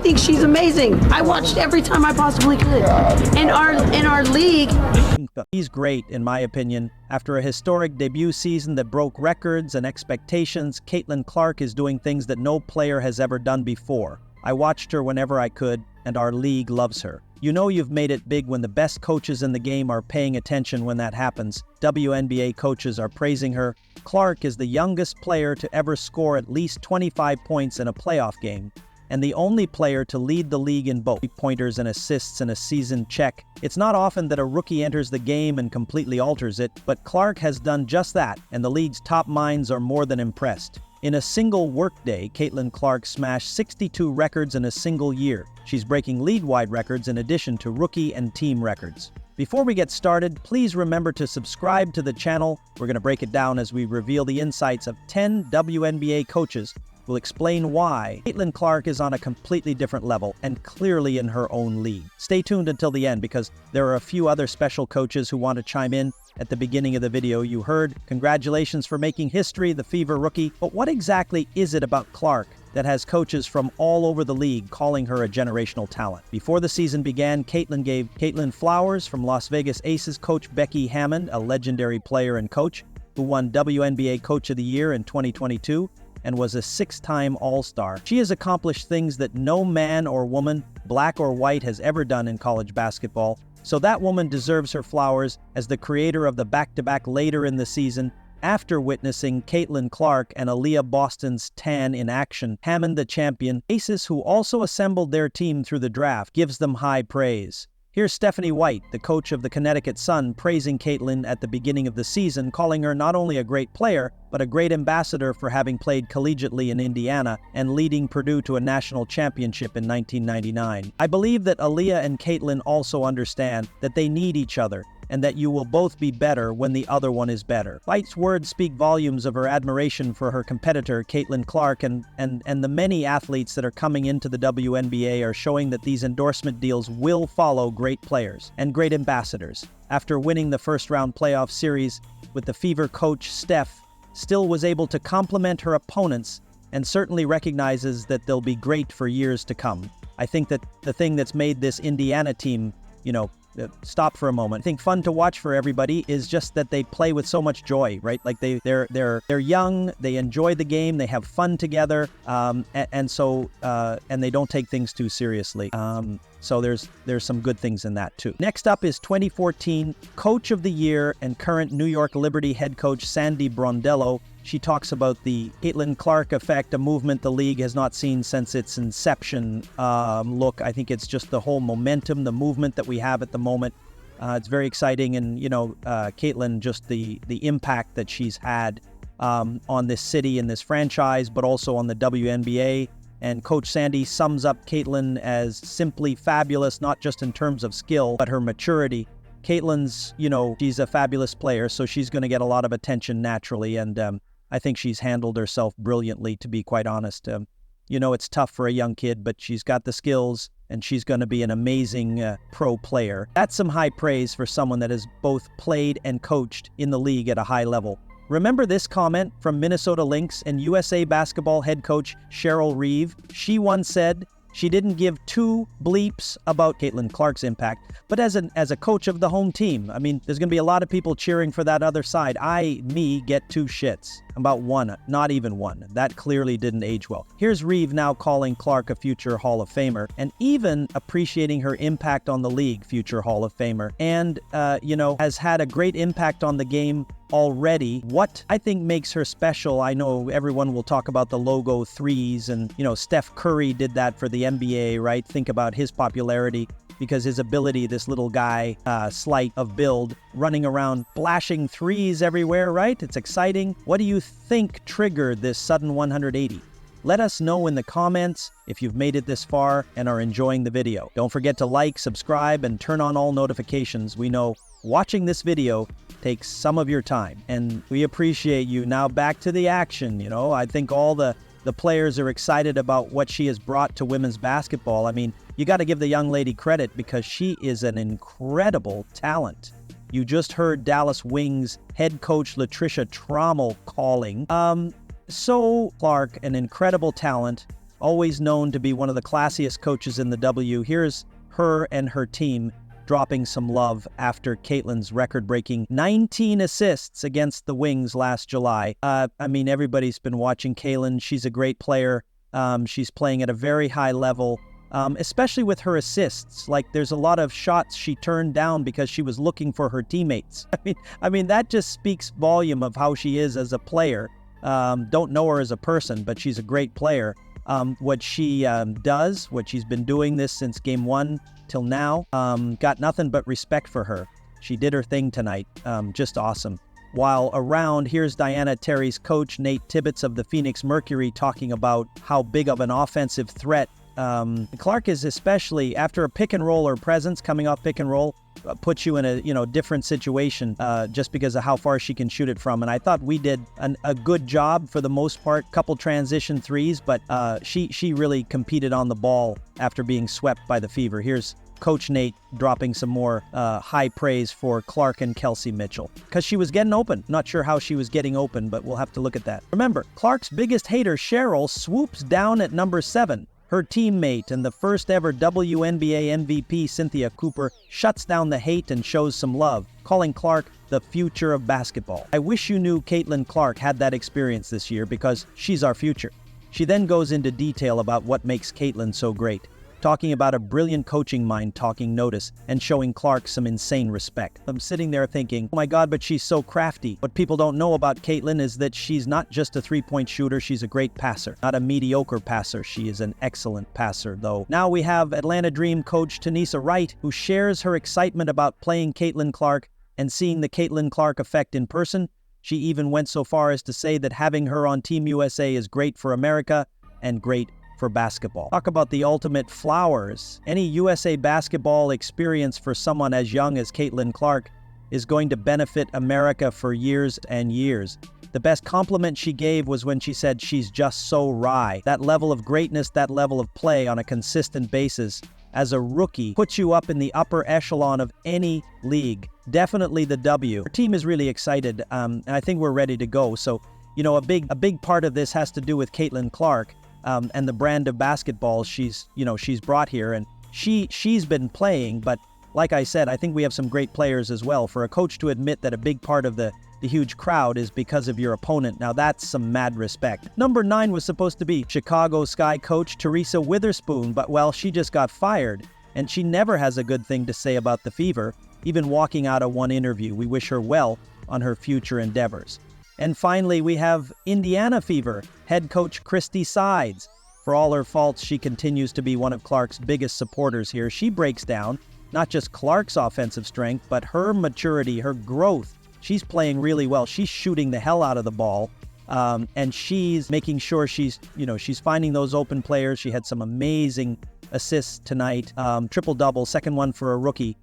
think she's amazing. I watched every time I possibly could. In our league, He's great, in my opinion. After a historic debut season that broke records and expectations, Caitlin Clark is doing things that no player has ever done before. I watched her whenever I could, and our league loves her. You know you've made it big when the best coaches in the game are paying attention when that happens. WNBA coaches are praising her. Clark is the youngest player to ever score at least 25 points in a playoff game, and the only player to lead the league in both pointers and assists in a season check. It's not often that a rookie enters the game and completely alters it, but Clark has done just that, and the league's top minds are more than impressed. In a single workday, Caitlin Clark smashed 62 records in a single year. She's breaking league-wide records in addition to rookie and team records. Before we get started, please remember to subscribe to the channel. We're going to break it down as we reveal the insights of 10 WNBA coaches. We'll explain why Caitlin Clark is on a completely different level and clearly in her own league. Stay tuned until the end because there are a few other special coaches who want to chime in. At the beginning of the video, you heard, congratulations for making history, the Fever rookie. But what exactly is it about Clark that has coaches from all over the league calling her a generational talent? Before the season began, Caitlin gave Caitlin flowers from Las Vegas Aces coach Becky Hammond, a legendary player and coach who won WNBA Coach of the Year in 2022 and was a 6-time All-Star. She has accomplished things that no man or woman, black or white, has ever done in college basketball. So that woman deserves her flowers as the creator of the back-to-back later in the season. After witnessing Caitlin Clark and Aaliyah Boston's tan in action, Hammond, the champion, Aces, who also assembled their team through the draft, gives them high praise. Here's Stephanie White, the coach of the Connecticut Sun, praising Caitlin at the beginning of the season, calling her not only a great player, but a great ambassador for having played collegiately in Indiana and leading Purdue to a national championship in 1999. I believe that Aaliyah and Caitlin also understand that they need each other, and that you will both be better when the other one is better. White's words speak volumes of her admiration for her competitor, Caitlin Clark, and the many athletes that are coming into the WNBA are showing that these endorsement deals will follow great players and great ambassadors. After winning the first-round playoff series with the Fever coach, Steph still was able to compliment her opponents and certainly recognizes that they'll be great for years to come. I think that the thing that's made this Indiana team, stop for a moment. I think fun to watch for everybody is just that they play with so much joy, right? Like they're young, they enjoy the game, they have fun together, and they don't take things too seriously. So there's some good things in that too. Next up is 2014 Coach of the Year and current New York Liberty head coach Sandy Brondello. She talks about the Caitlin Clark effect, a movement the league has not seen since its inception. Look, I think it's just the whole momentum, the movement that we have at the moment. It's very exciting, and Caitlin, just the impact that she's had on this city and this franchise, but also on the WNBA. And Coach Sandy sums up Caitlin as simply fabulous, not just in terms of skill, but her maturity. Caitlin's, she's a fabulous player, so she's going to get a lot of attention naturally, and I think she's handled herself brilliantly, to be quite honest. It's tough for a young kid, but she's got the skills, and she's going to be an amazing pro player. That's some high praise for someone that has both played and coached in the league at a high level. Remember this comment from Minnesota Lynx and USA Basketball head coach Cheryl Reeve? She once said she didn't give two bleeps about Caitlin Clark's impact, but as a coach of the home team, I mean, there's going to be a lot of people cheering for that other side. Me get two shits about one, not even one. That clearly didn't age well. Here's Reeve now calling Clark a future Hall of Famer and even appreciating her impact on the league, future Hall of Famer, and, has had a great impact on the game already. What I think makes her special, I know everyone will talk about the logo threes, and, Steph Curry did that for the NBA, right? Think about his popularity because his ability, this little guy, slight of build, running around, flashing threes everywhere, right? It's exciting. What do you think triggered this sudden 180? Let us know in the comments if you've made it this far and are enjoying the video. Don't forget to like, subscribe, and turn on all notifications. We know watching this video takes some of your time, and we appreciate you. Now back to the action. I think all the players are excited about what she has brought to women's basketball. I mean, you got to give the young lady credit because she is an incredible talent. You just heard Dallas Wings head coach Latricia Trommel calling. So Clark, an incredible talent, always known to be one of the classiest coaches in the W. Here's her and her team dropping some love after Caitlin's record-breaking 19 assists against the Wings last July. I mean, everybody's been watching Caitlin. She's a great player. She's playing at a very high level, especially with her assists. Like, there's a lot of shots she turned down because she was looking for her teammates. I mean, that just speaks volume of how she is as a player. Don't know her as a person, but she's a great player. What she does, what she's been doing this since game 1 till now, got nothing but respect for her. She did her thing tonight. Just awesome. While around, here's Diana Terry's coach, Nate Tibbetts of the Phoenix Mercury, talking about how big of an offensive threat Clark is, especially after a pick and roll or presence coming off pick and roll, puts you in a different situation just because of how far she can shoot it from. And I thought we did a good job for the most part, couple transition threes, but she really competed on the ball after being swept by the Fever. Here's Coach Nate dropping some more high praise for Clark and Kelsey Mitchell because she was getting open. Not sure how she was getting open, but we'll have to look at that. Remember, Clark's biggest hater, Cheryl, swoops down at number 7. Her teammate and the first ever WNBA MVP, Cynthia Cooper, shuts down the hate and shows some love, calling Clark the future of basketball. I wish you knew Caitlin Clark had that experience this year because she's our future. She then goes into detail about what makes Caitlin so great, talking about a brilliant coaching mind talking notice and showing Clark some insane respect. I'm sitting there thinking, oh my God, but she's so crafty. What people don't know about Caitlin is that she's not just a three-point shooter, she's a great passer. Not a mediocre passer, she is an excellent passer, though. Now we have Atlanta Dream coach Tanisa Wright, who shares her excitement about playing Caitlin Clark and seeing the Caitlin Clark effect in person. She even went so far as to say that having her on Team USA is great for America and great for basketball. Talk about the ultimate flowers. Any USA basketball experience for someone as young as Caitlin Clark is going to benefit America for years and years. The best compliment she gave was when she said she's just so wry. That level of greatness, that level of play on a consistent basis as a rookie puts you up in the upper echelon of any league. Definitely the W. Our team is really excited, and I think we're ready to go. So, a big part of this has to do with Caitlin Clark. And the brand of basketball she's brought here, and she's been playing. But like I said, I think we have some great players as well. For a coach to admit that a big part of the huge crowd is because of your opponent, now that's some mad respect. Number 9 was supposed to be Chicago Sky coach Teresa Witherspoon, but well, she just got fired, and she never has a good thing to say about the Fever, even walking out of one interview. We wish her well on her future endeavors. And finally, we have Indiana Fever head coach Christy Sides. For all her faults, she continues to be one of Clark's biggest supporters here. She breaks down not just Clark's offensive strength, but her maturity, her growth. She's playing really well. She's shooting the hell out of the ball, and she's making sure she's finding those open players. She had some amazing assists tonight, triple-double, second one for a rookie.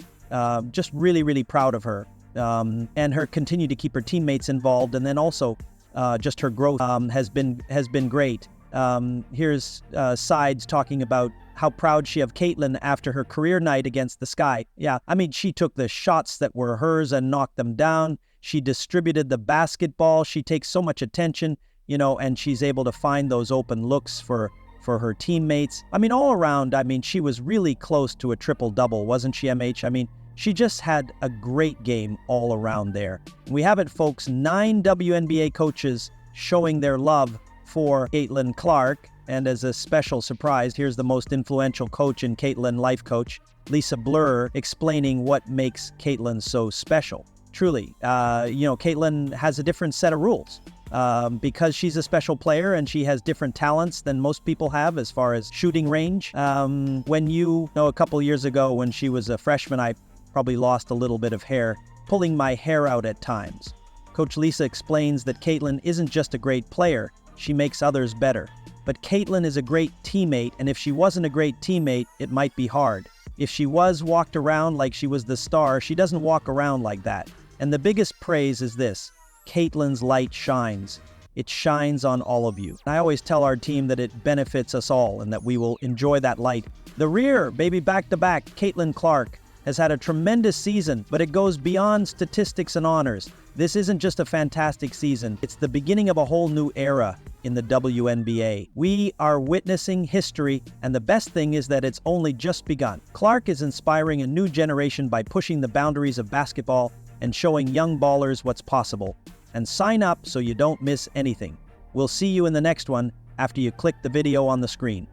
Just really, really proud of her. And her continue to keep her teammates involved, and then also just her growth has been great. Here's Sides talking about how proud she of Caitlin after her career night against the Sky. Yeah, I mean, she took the shots that were hers and knocked them down. She distributed the basketball. She takes so much attention, and she's able to find those open looks for her teammates. I mean, all around, she was really close to a triple-double, wasn't she, MH? I mean, she just had a great game all around there. We have it, folks, 9 WNBA coaches showing their love for Caitlin Clark. And as a special surprise, here's the most influential coach in Caitlin life coach, Lisa Blur, explaining what makes Caitlin so special. Truly, Caitlin has a different set of rules. Because she's a special player and she has different talents than most people have as far as shooting range. A couple years ago when she was a freshman, I probably lost a little bit of hair, pulling my hair out at times. Coach Lisa explains that Caitlin isn't just a great player, she makes others better. But Caitlin is a great teammate, and if she wasn't a great teammate, it might be hard. If she walked around like she was the star, she doesn't walk around like that. And the biggest praise is this: Caitlin's light shines. It shines on all of you. I always tell our team that it benefits us all and that we will enjoy that light. The rear, baby, back to back, Caitlin Clark. has had a tremendous season, but it goes beyond statistics and honors. This isn't just a fantastic season, it's the beginning of a whole new era in the WNBA. We are witnessing history, and the best thing is that it's only just begun. Clark is inspiring a new generation by pushing the boundaries of basketball and showing young ballers what's possible. And sign up so you don't miss anything. We'll see you in the next one after you click the video on the screen.